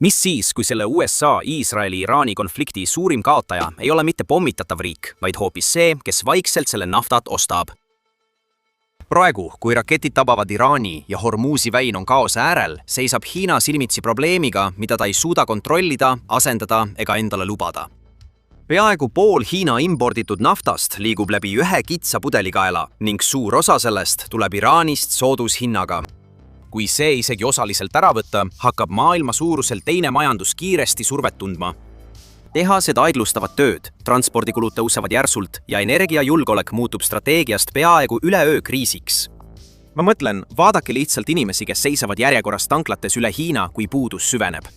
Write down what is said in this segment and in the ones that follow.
Mis siis, kui selle USA, Iisraeli, Iraani konflikti suurim kaotaja ei ole mitte pommitatav riik, vaid hoopis see, kes vaikselt selle naftat ostab? Praegu, kui raketid tabavad Iraani ja Hormuzi väin on kaose äärel, seisab Hiina silmitsi probleemiga, mida ta ei suuda kontrollida, asendada ega endale lubada. Peaaegu pool Hiina imporditud naftast liigub läbi ühe kitsa pudelikaela ning suur osa sellest tuleb Iraanist soodushinnaga. Kui see isegi osaliselt ära võtta, hakkab maailma suuruselt teine majandus kiiresti survet tundma. Tehased aeglustavad tööd, transpordikulud tõusevad järsult ja energiajulgeolek muutub strateegiast peaaegu üleöö kriisiks. Ma mõtlen, vaadake lihtsalt inimesi, kes seisavad järjekorras tanklates üle Hiina, kui puudus süveneb.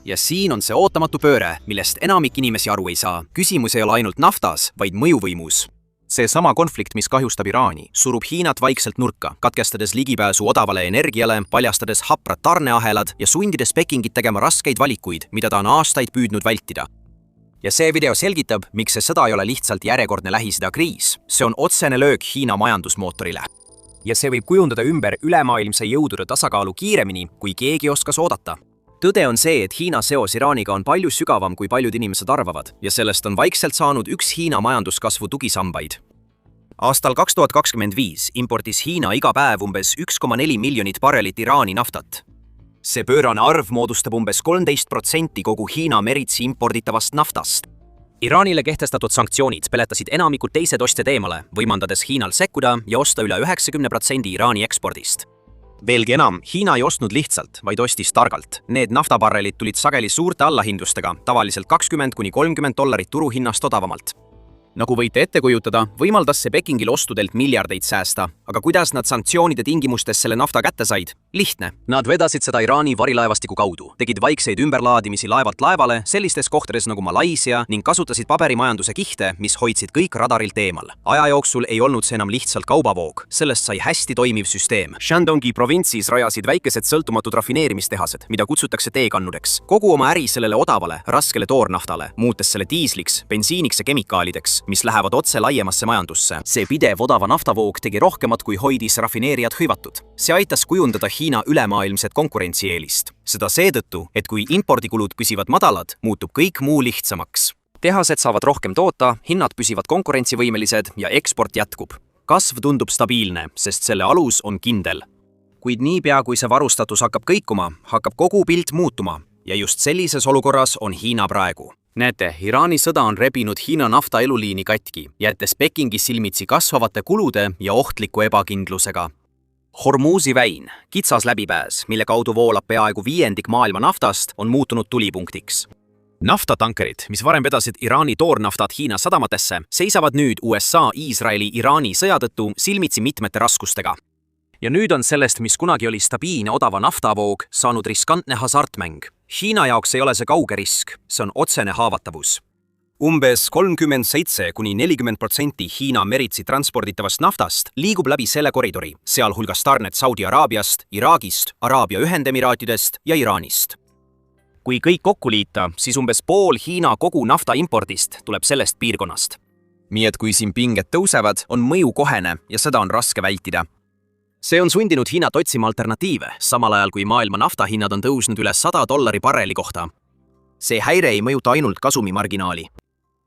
Ja siin on see ootamatu pööre, millest enamik inimesi aru ei saa. Küsimus ei ole ainult naftas, vaid mõjuvõimus. See sama konflikt, mis kahjustab Iraani, surub Hiinat vaikselt nurka, katkestades ligipääsu odavale energiale, paljastades haprad tarneahelad ja sundides Pekingit tegema raskeid valikuid, mida ta on aastaid püüdnud vältida. Ja see video selgitab, miks see sõda ei ole lihtsalt järjekordne Lähis-Ida kriis. See on otsene löök Hiina majandusmootorile. Ja see võib kujundada ümber ülemaailmse jõudude tasakaalu kiiremini, kui keegi oskas oodata. Tõde on see, et Hiina seos Iraaniga on palju sügavam, kui paljud inimesed arvavad, ja sellest on vaikselt saanud üks Hiina majanduskasvu tugisambaid. Aastal 2025 importis Hiina iga päev umbes 1,4 miljonit barrelit Iraani naftat. See pöörane arv moodustab umbes 13% kogu Hiina meritsi imporditavast naftast. Iraanile kehtestatud sanktsioonid peletasid enamikud teised ostjad eemale, võimandades Hiinal sekkuda ja osta üle 90% Iraani ekspordist. Veelgi enam, Hiina ei ostnud lihtsalt, vaid ostis targalt. Need naftabarrelid tulid sageli suurte allahindlustega, tavaliselt $20–30 turuhinnast odavamalt. Nagu võite ette kujutada, võimaldas see Pekingil ostudelt miljardeid säästa, aga kuidas nad sanktsioonide tingimustes selle nafta kätte said? Lihtne. Nad vedasid seda Iraani varilaevastiku kaudu, tegid vaikseid ümberlaadimisi laevalt laevale sellistes kohtades nagu Malaisia ning kasutasid paberimajanduse kihte, mis hoidsid kõik radarilt eemal. Aja jooksul ei olnud see enam lihtsalt kaubavoog, sellest sai hästi toimiv süsteem. Shandongi provintsis rajasid väikesed sõltumatud rafineerimistehased, mida kutsutakse teekannudeks. Kogu oma äri sellele odavale, raskele toornaftale, muutes selle diisliks, bensiiniks ja kemikaalideks, mis lähevad otse laiemasse majandusse. See pidev odava naftavoog tegi rohkemat kui hoidis rafineerijad hõivatud. See aitas kujundada Hiina ülemaailmset konkurentsieelist. Seda seetõttu, et kui impordikulud püsivad madalad, muutub kõik muu lihtsamaks. Tehased saavad rohkem toota, hinnad püsivad konkurentsivõimelised ja eksport jätkub. Kasv tundub stabiilne, sest selle alus on kindel. Kuid niipea, kui see varustatus hakkab kõikuma, hakkab kogu pilt muutuma ja just sellises olukorras on Hiina praegu. Näete, Iraani sõda on rebinud Hiina nafta eluliini katki, jättes Pekingi silmitsi kasvavate kulude ja ohtliku ebakindlusega. Hormuzi väin, kitsas läbipääs, mille kaudu voolab peaaegu viiendik maailma naftast, on muutunud tulipunktiks. Naftatankerid, mis varem vedasid Iraani toornaftat Hiina sadamatesse, seisavad nüüd USA, Iisraeli, Iraani sõja tõttu silmitsi mitmete raskustega. Ja nüüd on sellest, mis kunagi oli stabiilne odava naftavoog, saanud riskantne hasartmäng. Hiina jaoks ei ole see kauge risk, see on otsene haavatavus. Umbes 37–40% Hiina meritsi transporditavast naftast liigub läbi selle koridori, sealhulgas tarned Saudi Araabiast, Iraagist, Araabia Ühendemiraatidest ja Iraanist. Kui kõik kokku liita, siis umbes pool Hiina kogu nafta impordist tuleb sellest piirkonnast. Nii et kui siin pinged tõusevad, on mõju kohene ja seda on raske vältida. See on sundinud Hiinat otsima alternatiive, samal ajal kui maailma naftahinnad on tõusnud üle $100 barreli kohta. See häire ei mõjuta ainult kasumimarginaali.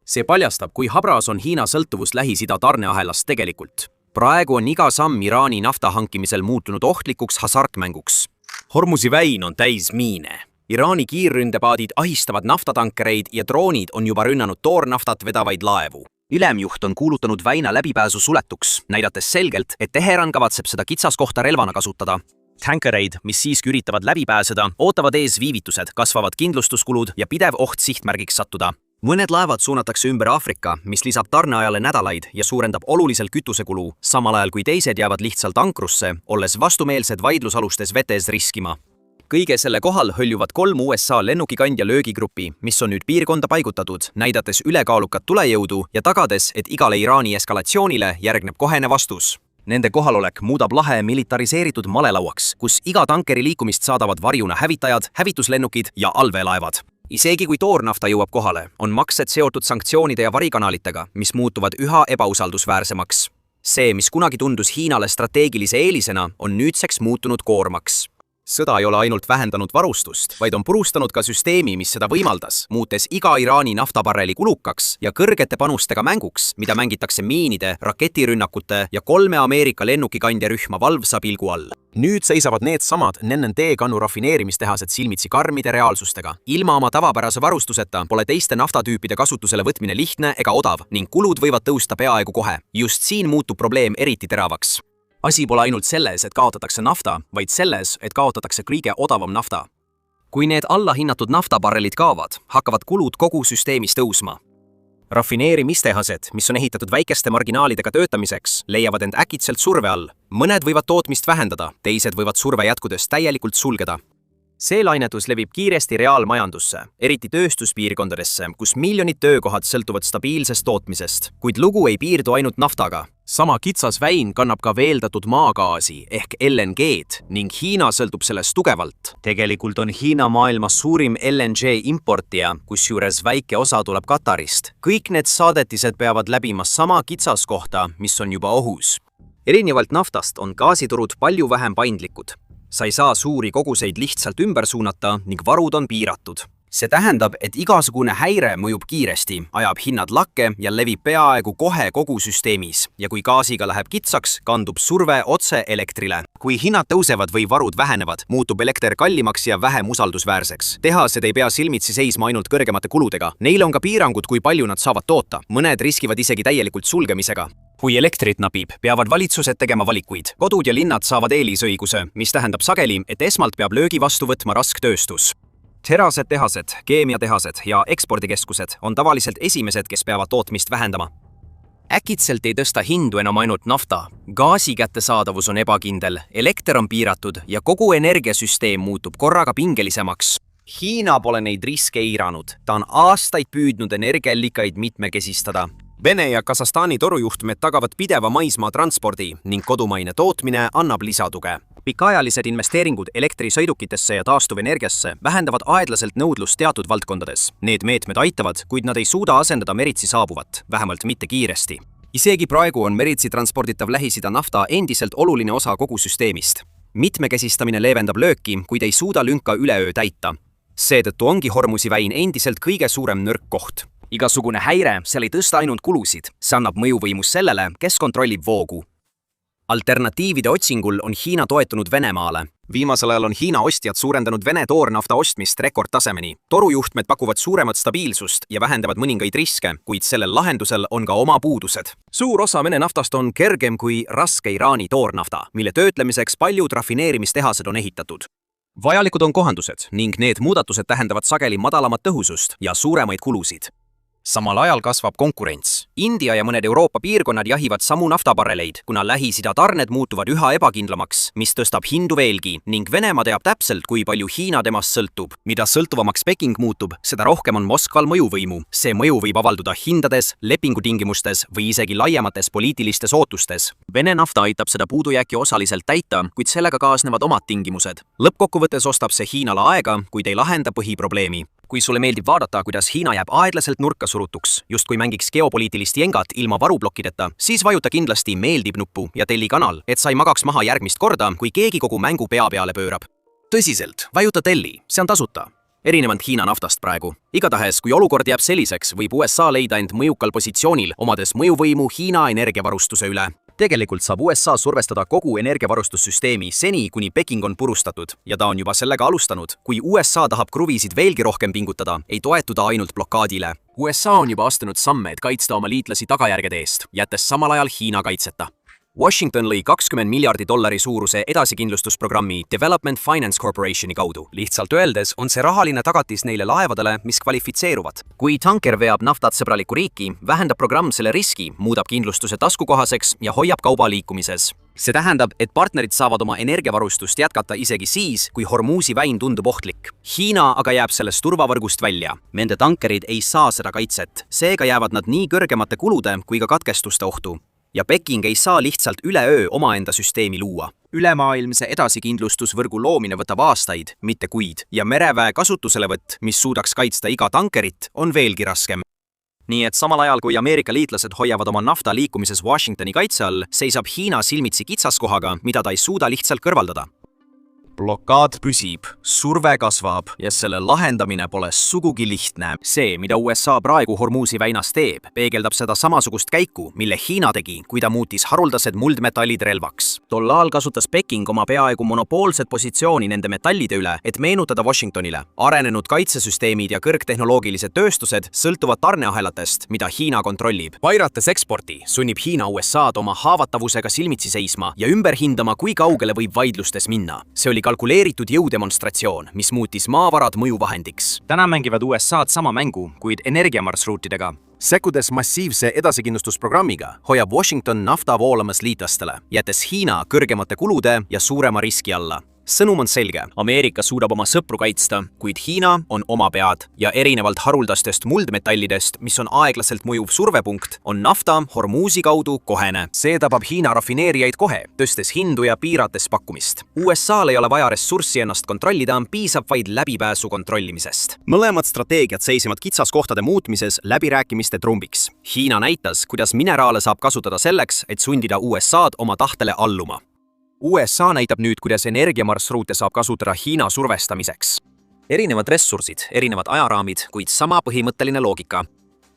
See paljastab, kui habras on Hiina sõltuvus Lähis-Ida tarneahelast tegelikult. Praegu on iga samm Iraani nafta hankimisel muutunud ohtlikuks hasartmänguks. Hormuzi väin on täis miine. Iraani kiirründepaadid ahistavad naftatankereid ja droonid on juba rünnanud toornaftat vedavaid laevu. Ülemjuht on kuulutanud väina läbipääsu suletuks, näidates selgelt, et Teheran kavatseb seda kitsaskohta relvana kasutada. Tankereid, mis siiski üritavad läbi pääseda, ootavad ees viivitused, kasvavad kindlustuskulud ja pidev oht sihtmärgiks sattuda. Mõned laevad suunatakse ümber Aafrika, mis lisab tarneajale nädalaid ja suurendab oluliselt kütusekulu, samal ajal kui teised jäävad lihtsalt ankrusse, olles vastumeelsed vaidlusalustes vetes riskima. Kõige selle kohal hõljuvad 3 USA lennukikandja löögigruppi, mis on nüüd piirkonda paigutatud, näidates ülekaalukat tulejõudu ja tagades, et igale Iraani eskalatsioonile järgneb kohene vastus. Nende kohalolek muudab lahe militariseeritud malelauaks, kus iga tankeri liikumist saadavad varjuna hävitajad, hävituslennukid ja allveelaevad. Isegi kui toornafta jõuab kohale, on maksed seotud sanktsioonide ja varikanalitega, mis muutuvad üha ebausaldusväärsemaks. See, mis kunagi tundus Hiinale strateegilise eelisena, on nüüdseks muutunud koormaks. Sõda ei ole ainult vähendanud varustust, vaid on purustanud ka süsteemi, mis seda võimaldas, muutes iga Iraani naftabarreli kulukaks ja kõrgete panustega mänguks, mida mängitakse miinide, raketirünnakute ja 3 Ameerika lennukikandjarühma valvsa pilgu all. Nüüd seisavad needsamad NND kannu rafineerimistehased silmitsi karmide reaalsustega. Ilma oma tavapärase varustuseta pole teiste naftatüüpide kasutusele võtmine lihtne ega odav ning kulud võivad tõusta peaaegu kohe. Just siin muutub probleem eriti teravaks. Asi pole ainult selles, et kaotatakse nafta, vaid selles, et kaotatakse kõige odavam nafta. Kui need allahinnatud naftabarrelid kaovad, hakkavad kulud kogu süsteemis tõusma. Rafineerimistehased, mis on ehitatud väikeste marginaalidega töötamiseks, leiavad end äkitselt surve all. Mõned võivad tootmist vähendada, teised võivad surve jätkudes täielikult sulgeda. See lainetus levib kiiresti reaalmajandusse, eriti tööstuspiirkondadesse, kus miljonid töökohad sõltuvad stabiilsest tootmisest. Kuid lugu ei piirdu ainult naftaga. Sama kitsas väin kannab ka veeldatud maagaasi ehk LNG-d ning Hiina sõltub sellest tugevalt. Tegelikult on Hiina maailmas suurim LNG importija, kusjuures väike osa tuleb Katarist. Kõik need saadetised peavad läbima sama kitsaskohta, mis on juba ohus. Erinevalt naftast on gaasiturud palju vähem paindlikud. Sa ei saa suuri koguseid lihtsalt ümber suunata ning varud on piiratud. See tähendab, et igasugune häire mõjub kiiresti, ajab hinnad lakke ja levib peaaegu kohe kogu süsteemis. Ja kui gaasiga läheb kitsaks, kandub surve otse elektrile. Kui hinnad tõusevad või varud vähenevad, muutub elekter kallimaks ja vähem usaldusväärseks. Tehased ei pea silmitsi seisma ainult kõrgemate kuludega. Neil on ka piirangud, kui palju nad saavad toota. Mõned riskivad isegi täielikult sulgemisega. Kui elektrit napib, peavad valitsused tegema valikuid. Kodud ja linnad saavad eelisõiguse, mis tähendab sageli, et esmalt peab löögi vastu võtma rasktööstus. Terased tehased, keemiatehased ja ekspordikeskused on tavaliselt esimesed, kes peavad tootmist vähendama. Äkitselt ei tõsta hindu enam ainult nafta. Gaasi kättesaadavus on ebakindel, elekter on piiratud ja kogu energiasüsteem muutub korraga pingelisemaks. Hiina pole neid riske eiranud. Ta on aastaid püüdnud energiaallikaid mitmekesistada. Vene ja Kasahstani torujuhtmed tagavad pideva maismaa transpordi ning kodumaine tootmine annab lisatuge. Pikaajalised investeeringud elektrisõidukitesse ja taastuvenergiasse vähendavad aeglaselt nõudlust teatud valdkondades. Need meetmed aitavad, kuid nad ei suuda asendada meritsi saabuvat, vähemalt mitte kiiresti. Isegi praegu on meritsi transporditav Lähis-Ida nafta endiselt oluline osa kogu süsteemist. Mitmekesistamine leevendab lööki, kuid ei suuda lünka üleöö täita. Seetõttu ongi Hormuzi väin endiselt kõige suurem nõrk koht. Igasugune häire seal ei tõsta ainult kulusid, see annab mõjuvõimus sellele, kes kontrollib voogu. Alternatiivide otsingul on Hiina toetunud Venemaale. Viimasel ajal on Hiina ostjad suurendanud Vene toornafta ostmist rekordtasemeni. Torujuhtmed pakuvad suuremat stabiilsust ja vähendavad mõningaid riske, kuid sellel lahendusel on ka oma puudused. Suur osa Vene naftast on kergem kui raske Iraani toornafta, mille töötlemiseks paljud rafineerimistehased on ehitatud. Vajalikud on kohandused ning need muudatused tähendavad sageli madalamat tõhusust ja suuremaid kulusid. Samal ajal kasvab konkurents. India ja mõned Euroopa piirkonnad jahivad samu naftabarreleid, kuna Lähis-Ida tarned muutuvad üha ebakindlamaks, mis tõstab hindu veelgi ning Venemaa teab täpselt, kui palju Hiina temast sõltub. Mida sõltuvamaks Peking muutub, seda rohkem on Moskval mõjuvõimu. See mõju võib avalduda hindades, lepingutingimustes või isegi laiemates poliitilistes ootustes. Vene nafta aitab seda puudujääki osaliselt täita, kuid sellega kaasnevad omad tingimused. Lõppkokkuvõttes ostab see Hiinale aega, kuid ei lahenda põhiprobleemi. Kui sulle meeldib vaadata, kuidas Hiina jääb aeglaselt nurka surutuks, justkui mängiks geopoliitilist jengat ilma varublokkideta, siis vajuta kindlasti meeldib nuppu ja telli kanal, et sa ei magaks maha järgmist korda, kui keegi kogu mängu pea peale pöörab. Tõsiselt, vajuta telli, see on tasuta. Erinevalt Hiina naftast praegu. Igatahes, kui olukord jääb selliseks, võib USA leida end mõjukal positsioonil, omades mõjuvõimu Hiina energiavarustuse üle. Tegelikult saab USA survestada kogu energiavarustussüsteemi seni, kuni Peking on purustatud ja ta on juba sellega alustanud. Kui USA tahab kruvisid veelgi rohkem pingutada, ei toetuda ainult blokaadile. USA on juba astunud samme, et kaitsta oma liitlasi tagajärgede eest, jättes samal ajal Hiina kaitseta. Washington lõi $20 miljardi suuruse edasikindlustusprogrammi Development Finance Corporationi kaudu. Lihtsalt öeldes on see rahaline tagatis neile laevadele, mis kvalifitseeruvad. Kui tanker veab naftat sõbralikku riiki, vähendab programm selle riski, muudab kindlustuse taskukohaseks ja hoiab kauba liikumises. See tähendab, et partnerid saavad oma energiavarustust jätkata isegi siis, kui Hormuzi väin tundub ohtlik. Hiina aga jääb sellest turvavõrgust välja. Nende tankerid ei saa seda kaitset, seega jäävad nad nii kõrgemate kulude kui ka katkestuste ohtu. Ja Peking ei saa lihtsalt üleöö omaenda süsteemi luua. Ülemaailmse edasikindlustusvõrgu loomine võtab aastaid, mitte kuid, ja mereväe kasutuselevõtt, mis suudaks kaitsta iga tankerit, on veelgi raskem. Nii et samal ajal, kui Ameerika liitlased hoiavad oma nafta liikumises Washingtoni kaitse all, seisab Hiina silmitsi kitsaskohaga, mida ta ei suuda lihtsalt kõrvaldada. Blokaad püsib, surve kasvab ja selle lahendamine pole sugugi lihtne. See, mida USA praegu Hormuzi väinas teeb, peegeldab seda samasugust käiku, mille Hiina tegi, kui ta muutis haruldased muldmetallid relvaks. Tollal kasutas Peking oma peaaegu monopoolset positsiooni nende metallide üle, et meenutada Washingtonile. Arenenud kaitsesüsteemid ja kõrgtehnoloogilised tööstused sõltuvad tarneahelatest, mida Hiina kontrollib. Vairates eksporti sunnib Hiina USA'd oma haavatavusega silmitsi seisma ja ümber hindama, kui kaugele võib vaidlustes minna. See oli kalkuleeritud jõudemonstratsioon, mis muutis maavarad mõjuvahendiks. Täna mängivad USA'd sama mängu, kuid energiamarsruutidega. Sekkudes massiivse edasikindlustusprogrammiga hoiab Washington nafta voolamas liitlastele, jättes Hiina kõrgemate kulude ja suurema riski alla. Sõnum on selge. Ameerika suudab oma sõpru kaitsta, kuid Hiina on oma pead ja erinevalt haruldastest muldmetallidest, mis on aeglaselt mõjuv survepunkt, on nafta Hormuzi kaudu kohene. See tabab Hiina rafineerijaid kohe, tõstes hindu ja piirates pakkumist. USA'l ei ole vaja ressurssi ennast kontrollida, piisab vaid läbipääsu kontrollimisest. Mõlemad strateegiad seisivad kitsaskohtade muutmises läbirääkimiste trumbiks. Hiina näitas, kuidas mineraale saab kasutada selleks, et sundida USA'd oma tahtele alluma. USA näitab nüüd, kuidas energiamarsruute saab kasutada Hiina survestamiseks. Erinevad ressursid, erinevad ajaraamid, kuid sama põhimõtteline loogika.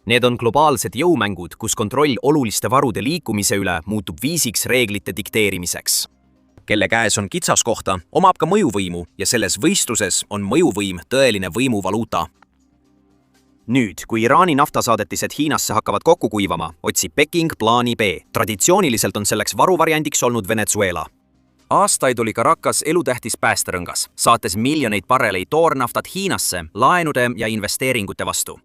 Need on globaalsed jõumängud, kus kontroll oluliste varude liikumise üle muutub viisiks reeglite dikteerimiseks. Kelle käes on kitsaskohta, omab ka mõjuvõimu ja selles võistluses on mõjuvõim tõeline võimuvaluuta. Nüüd, kui Iraani naftasaadetised Hiinasse hakkavad kokku kuivama, otsib Peking plaani B. Traditsiooniliselt on selleks varuvariandiks olnud Venezuela. Aastaid oli Caracas elutähtis päästerõngas, saates miljoneid barreleid toornaftat Hiinasse laenude ja investeeringute vastu.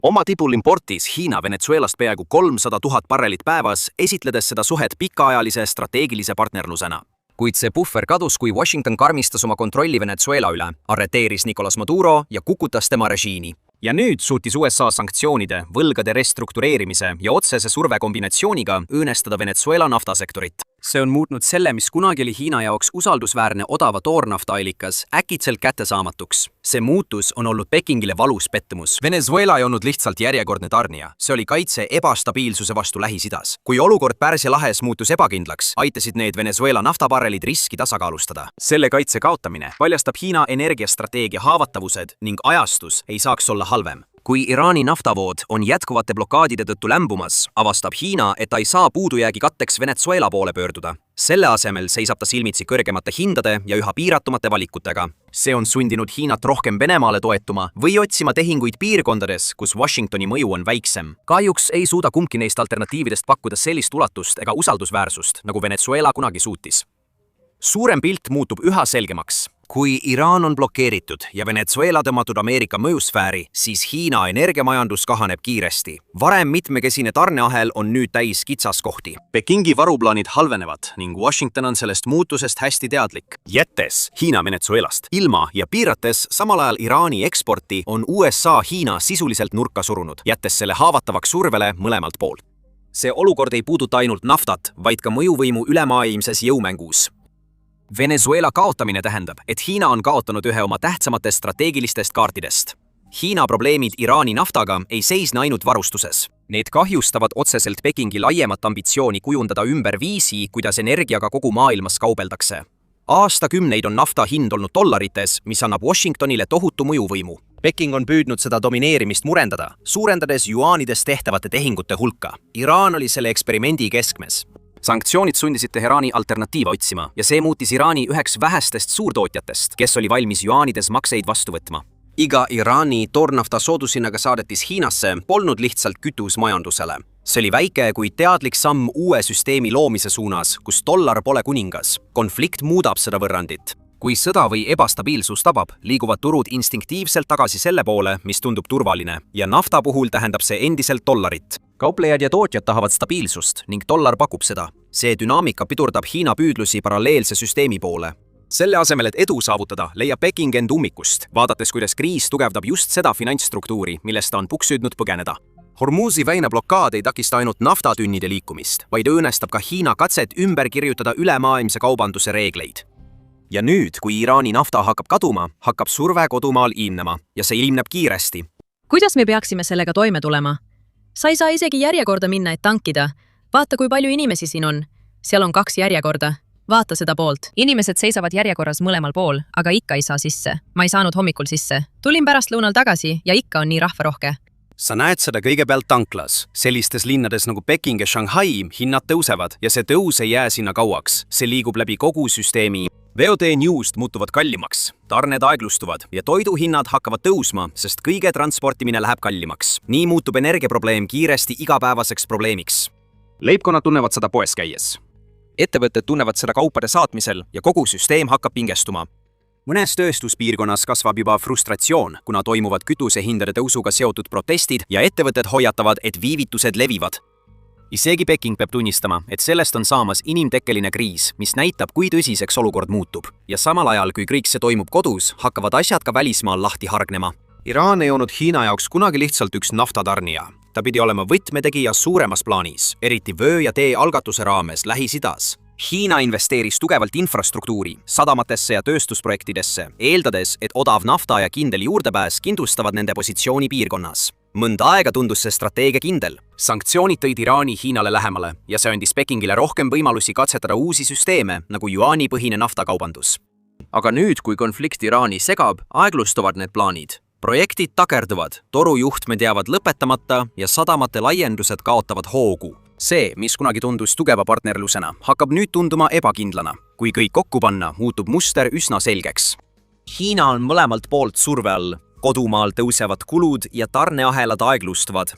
Oma tipul importis Hiina Venezuelast peaaegu 300 000 barrelit päevas, esitledes seda suhet pikaajalise strateegilise partnerlusena. Kuid see puhver kadus, kui Washington karmistas oma kontrolli Venezuela üle, arreteeris Nicolas Maduro ja kukutas tema režiimi. Ja nüüd suutis USA sanktsioonide, võlgade restruktureerimise ja otsese surve kombinatsiooniga õõnestada Venezuela naftasektorit. See on muutnud selle, mis kunagi oli Hiina jaoks usaldusväärne odava toornaftaallikas, äkitselt kättesaamatuks. See muutus on olnud Pekingile valus pettumus. Venezuela ei olnud lihtsalt järjekordne tarnija. See oli kaitse ebastabiilsuse vastu Lähis-Idas. Kui olukord Pärsia lahes muutus ebakindlaks, aitasid need Venezuela naftabarrelid riski tasakaalustada. Selle kaitse kaotamine paljastab Hiina energiastrateegia haavatavused ning ajastus ei saaks olla halvem. Kui Iraani naftavood on jätkuvate blokaadide tõttu lämbumas, avastab Hiina, et ta ei saa puudujäägi katteks Venezuela poole pöörduda. Selle asemel seisab ta silmitsi kõrgemate hindade ja üha piiratumate valikutega. See on sundinud Hiinat rohkem Venemaale toetuma või otsima tehinguid piirkondades, kus Washingtoni mõju on väiksem. Kahjuks ei suuda kumbki neist alternatiividest pakkuda sellist ulatust ega usaldusväärsust, nagu Venezuela kunagi suutis. Suurem pilt muutub üha selgemaks. Kui Iraan on blokeeritud ja Venezuela tõmmatud Ameerika mõjusfääri, siis Hiina energiamajandus kahaneb kiiresti. Varem mitmekesine tarneahel on nüüd täis kitsaskohti. Pekingi varuplaanid halvenevad ning Washington on sellest muutusest hästi teadlik. Jättes Hiina Venezuelast ilma ja piirates samal ajal Iraani eksporti, on USA Hiina sisuliselt nurka surunud, jättes selle haavatavaks survele mõlemalt poolt. See olukord ei puuduta ainult naftat, vaid ka mõjuvõimu ülemaailmses jõumängus. Venezuela kaotamine tähendab, et Hiina on kaotanud ühe oma tähtsamatest strateegilistest kaartidest. Hiina probleemid Iraani naftaga ei seisne ainult varustuses. Need kahjustavad otseselt Pekingi laiemat ambitsiooni kujundada ümber viisi, kuidas energiaga kogu maailmas kaubeldakse. Aastakümneid on nafta hind olnud dollarites, mis annab Washingtonile tohutu mõjuvõimu. Peking on püüdnud seda domineerimist murendada, suurendades juaanides tehtavate tehingute hulka. Iraan oli selle eksperimendi keskmes. Sanktsioonid sundisid Teheraani alternatiive otsima ja see muutis Iraani üheks vähestest suurtootjatest, kes oli valmis juaanides makseid vastu võtma. Iga Iraani toornafta soodushinnaga saadetis Hiinasse polnud lihtsalt kütus majandusele. See oli väike, kuid teadlik samm uue süsteemi loomise suunas, kus dollar pole kuningas. Konflikt muudab seda võrrandit. Kui sõda või ebastabiilsus tabab, liiguvad turud instinktiivselt tagasi selle poole, mis tundub turvaline, ja nafta puhul tähendab see endiselt dollarit. Kauplejad ja tootjad tahavad stabiilsust ning dollar pakub seda. See dünaamika pidurdab Hiina püüdlusi paralleelse süsteemi poole. Selle asemel, et edu saavutada, leiab Peking end ummikust, vaadates, kuidas kriis tugevdab just seda finantsstruktuuri, millest ta on puksüüdnud põgeneda. Hormuzi väina blokaad ei takista ainult naftatünnide liikumist, vaid õõnestab ka Hiina katset ümber kirjutada ülemaailmse kaubanduse reegleid. Ja nüüd, kui Iraani nafta hakkab kaduma, hakkab surve kodumaal ilmnema ja see ilmneb kiiresti. Kuidas me peaksime sellega toime tulema? Sa ei saa isegi järjekorda minna, et tankida. Vaata, kui palju inimesi siin on. Seal on 2 järjekorda. Vaata seda poolt. Inimesed seisavad järjekorras mõlemal pool, aga ikka ei saa sisse. Ma ei saanud hommikul sisse. Tulin pärastlõunal tagasi ja ikka on nii rahvarohke. Sa näed seda kõigepealt tanklas. Sellistes linnades nagu Peking ja Shanghai hinnad tõusevad ja see tõus ei jää sinna kauaks. See liigub läbi kogu süsteemi. Veotee juust muutuvad kallimaks, tarned aeglustuvad ja toiduhinnad hakkavad tõusma, sest kõige transportimine läheb kallimaks. Nii muutub energiaprobleem kiiresti igapäevaseks probleemiks. Leibkonnad tunnevad seda poes käies. Ettevõtted tunnevad seda kaupade saatmisel ja kogu süsteem hakkab pingestuma. Mõnes tööstuspiirkonnas kasvab juba frustratsioon, kuna toimuvad kütusehindade tõusuga seotud protestid ja ettevõtted hoiatavad, et viivitused levivad. Isegi Peking peab tunnistama, et sellest on saamas inimtekkeline kriis, mis näitab, kui tõsiseks olukord muutub. Ja samal ajal, kui kõik see toimub kodus, hakkavad asjad ka välismaal lahti hargnema. Iraan ei olnud Hiina jaoks kunagi lihtsalt üks naftatarnija. Ta pidi olema võtmetegija suuremas plaanis, eriti vöö ja tee algatuse raames Lähis-Idas. Hiina investeeris tugevalt infrastruktuuri, sadamatesse ja tööstusprojektidesse, eeldades, et odav nafta ja kindel juurdepääs kindlustavad nende positsiooni piirkonnas. Mõnda aega tundus see strateegia kindel. Sanktsioonid tõid Iraani Hiinale lähemale ja see andis Pekingile rohkem võimalusi katsetada uusi süsteeme nagu juaanipõhine naftakaubandus. Aga nüüd, kui konflikt Iraani segab, aeglustuvad need plaanid. Projektid takerduvad, torujuhtmed jäävad lõpetamata ja sadamate laiendused kaotavad hoogu. See, mis kunagi tundus tugeva partnerlusena, hakkab nüüd tunduma ebakindlana. Kui kõik kokku panna, muutub muster üsna selgeks. Hiina on mõlemalt poolt surve all. Kodumaal tõusevad kulud ja tarneahelad aeglustuvad.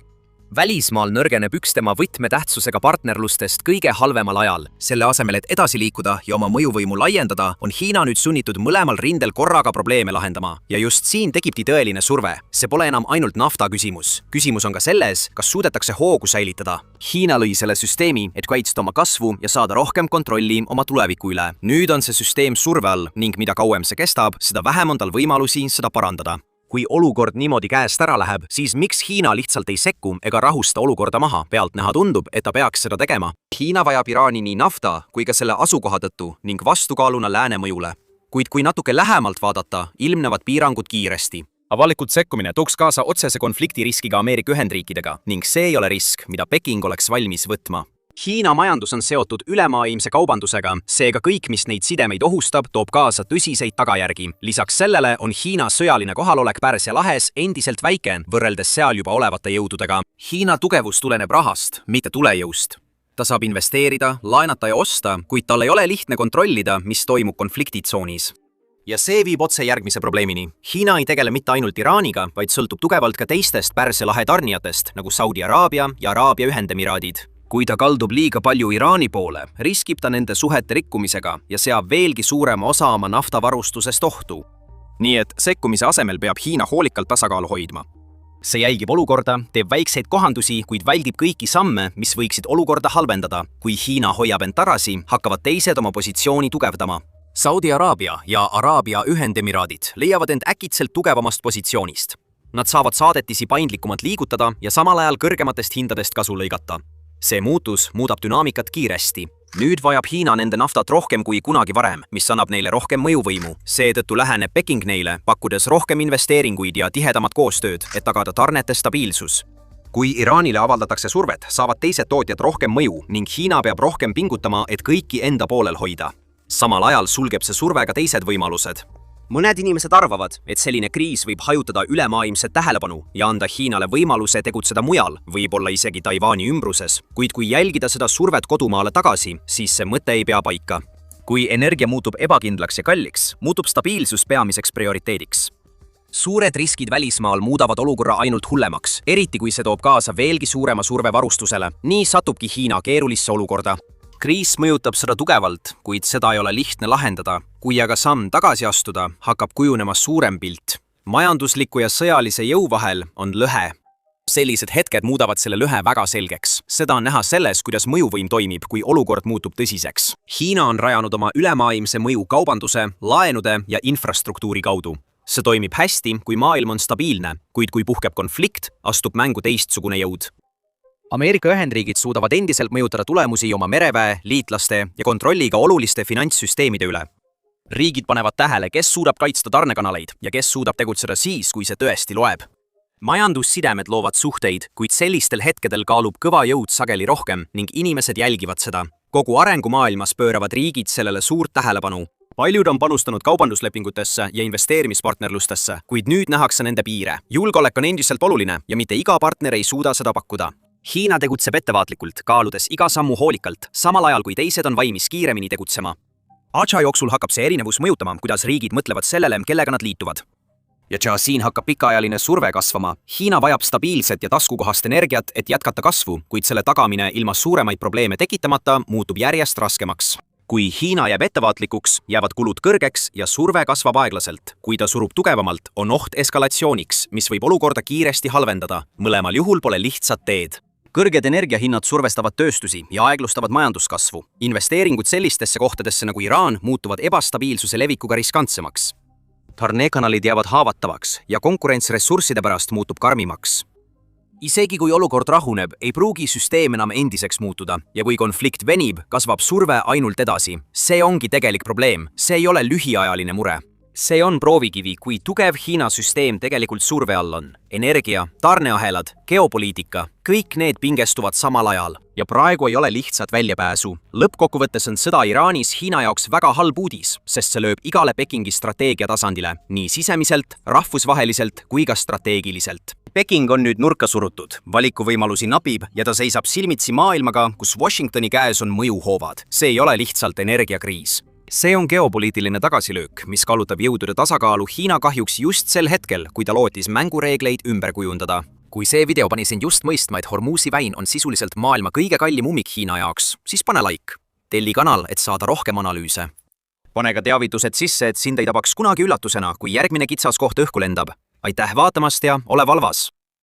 Välismaal nõrgeneb üks tema võtmetähtsusega partnerlustest kõige halvemal ajal. Selle asemel, et edasi liikuda ja oma mõjuvõimu laiendada, on Hiina nüüd sunnitud mõlemal rindel korraga probleeme lahendama. Ja just siin tekibki tõeline surve. See pole enam ainult nafta küsimus. Küsimus on ka selles, kas suudetakse hoogu säilitada. Hiina lõi selle süsteemi, et kaitsta oma kasvu ja saada rohkem kontrolli oma tuleviku üle. Nüüd on see süsteem surve all ning mida kauem see kestab, seda vähem on tal võimalusi seda parandada. Kui olukord niimoodi käest ära läheb, siis miks Hiina lihtsalt ei sekku ega rahusta olukorda maha? Pealtnäha tundub, et ta peaks seda tegema. Hiina vajab Iraani nii nafta kui ka selle asukoha tõttu ning vastukaaluna lääne mõjule. Kuid kui natuke lähemalt vaadata, ilmnevad piirangud kiiresti. Avalikult sekkumine tooks kaasa otsese konflikti riskiga Ameerika Ühendriikidega ning see ei ole risk, mida Peking oleks valmis võtma. Hiina majandus on seotud ülemaailmse kaubandusega, seega kõik, mis neid sidemeid ohustab, toob kaasa tõsiseid tagajärgi. Lisaks sellele on Hiina sõjaline kohalolek Pärsia lahes endiselt väike, võrreldes seal juba olevate jõududega. Hiina tugevus tuleneb rahast, mitte tulejõust. Ta saab investeerida, laenata ja osta, kuid tal ei ole lihtne kontrollida, mis toimub konfliktitsoonis. Ja see viib otse järgmise probleemini. Hiina ei tegele mitte ainult Iraaniga, vaid sõltub tugevalt ka teistest Pärsia lahe tarnijatest, nagu Saudi Araabia ja Araabia Ühendemiraadid. Kui ta kaldub liiga palju Iraani poole, riskib ta nende suhete rikkumisega ja seab veelgi suurema osa oma naftavarustusest ohtu. Nii et sekkumise asemel peab Hiina hoolikalt tasakaalu hoidma. See jälgib olukorda, teeb väikseid kohandusi, kuid väldib kõiki samme, mis võiksid olukorda halvendada. Kui Hiina hoiab end tarasi, hakkavad teised oma positsiooni tugevdama. Saudi Araabia ja Araabia Ühendemiraadid leiavad end äkitselt tugevamast positsioonist. Nad saavad saadetisi paindlikumalt liigutada ja samal ajal kõrgematest hindadest kasu lõigata. See muutus muudab dünaamikat kiiresti. Nüüd vajab Hiina nende naftat rohkem kui kunagi varem, mis annab neile rohkem mõjuvõimu. Seetõttu läheneb Peking neile, pakkudes rohkem investeeringuid ja tihedamat koostööd, et tagada tarnete stabiilsus. Kui Iraanile avaldatakse survet, saavad teised tootjad rohkem mõju ning Hiina peab rohkem pingutama, et kõiki enda poolel hoida. Samal ajal sulgeb see surve ka teised võimalused. Mõned inimesed arvavad, et selline kriis võib hajutada ülemaailmset tähelepanu ja anda Hiinale võimaluse tegutseda mujal, võib-olla isegi Taiwani ümbruses. Kuid kui jälgida seda survet kodumaale tagasi, siis see mõte ei pea paika. Kui energia muutub ebakindlaks ja kalliks, muutub stabiilsus peamiseks prioriteediks. Suured riskid välismaal muudavad olukorra ainult hullemaks, eriti kui see toob kaasa veelgi suurema surve varustusele. Nii satubki Hiina keerulisse olukorda. Kriis mõjutab seda tugevalt, kuid seda ei ole lihtne lahendada. Kui aga samm tagasi astuda, hakkab kujunema suurem pilt. Majandusliku ja sõjalise jõu vahel on lõhe. Sellised hetked muudavad selle lõhe väga selgeks. Seda on näha selles, kuidas mõjuvõim toimib, kui olukord muutub tõsiseks. Hiina on rajanud oma ülemaailmse mõju kaubanduse, laenude ja infrastruktuuri kaudu. See toimib hästi, kui maailm on stabiilne, kuid kui puhkeb konflikt, astub mängu teistsugune jõud. Ameerika Ühendriigid suudavad endiselt mõjutada tulemusi oma mereväe, liitlaste ja kontrolliga oluliste finantssüsteemide üle. Riigid panevad tähele, kes suudab kaitsta tarnekanaleid ja kes suudab tegutseda siis, kui see tõesti loeb. Majandussidemed loovad suhteid, kuid sellistel hetkedel kaalub kõva jõud sageli rohkem ning inimesed jälgivad seda. Kogu arengumaailmas pööravad riigid sellele suurt tähelepanu. Paljud on panustanud kaubanduslepingutesse ja investeerimispartnerlustesse, kuid nüüd nähakse nende piire. Julgeolek on endiselt oluline ja mitte iga partner ei suuda seda pakkuda. Hiina tegutseb ettevaatlikult, kaaludes iga sammu hoolikalt, samal ajal kui teised on valmis kiiremini tegutsema. Aja jooksul hakkab see erinevus mõjutama, kuidas riigid mõtlevad sellele, kellega nad liituvad. Ja siin hakkab pikaajaline surve kasvama. Hiina vajab stabiilset ja taskukohast energiat, et jätkata kasvu, kuid selle tagamine ilma suuremaid probleeme tekitamata muutub järjest raskemaks. Kui Hiina jääb ettevaatlikuks, jäävad kulud kõrgeks ja surve kasvab aeglaselt. Kui ta surub tugevamalt, on oht eskalatsiooniks, mis võib olukorda kiiresti halvendada. Mõlemal juhul pole lihtsat teed. Kõrged energiahinnad survestavad tööstusi ja aeglustavad majanduskasvu. Investeeringud sellistesse kohtadesse nagu Iraan muutuvad ebastabiilsuse levikuga riskantsemaks. Tarnekanalid jäävad haavatavaks ja konkurents ressursside pärast muutub karmimaks. Isegi kui olukord rahuneb, ei pruugi süsteem enam endiseks muutuda ja kui konflikt venib, kasvab surve ainult edasi. See ongi tegelik probleem, see ei ole lühiajaline mure. See on proovikivi, kui tugev Hiina süsteem tegelikult surve all on. Energia, tarneahelad, geopoliitika, kõik need pingestuvad samal ajal. Ja praegu ei ole lihtsat väljapääsu. Lõppkokkuvõttes on sõda Iraanis Hiina jaoks väga halb uudis, sest see lööb igale Pekingi strateegia tasandile, nii sisemiselt, rahvusvaheliselt kui ka strateegiliselt. Peking on nüüd nurka surutud, valikuvõimalusi napib ja ta seisab silmitsi maailmaga, kus Washingtoni käes on mõjuhoovad. See ei ole lihtsalt energiakriis. See on geopoliitiline tagasilöök, mis kallutab jõudude tasakaalu Hiina kahjuks just sel hetkel, kui ta lootis mängureegleid ümber kujundada. Kui see video pani sind just mõistma, et Hormuzi väin on sisuliselt maailma kõige kallim ummik Hiina jaoks, siis pane like. Telli kanal, et saada rohkem analüüse. Pane ka teavitused sisse, et sind ei tabaks kunagi üllatusena, kui järgmine kitsaskoht õhku lendab. Aitäh vaatamast ja ole valvas!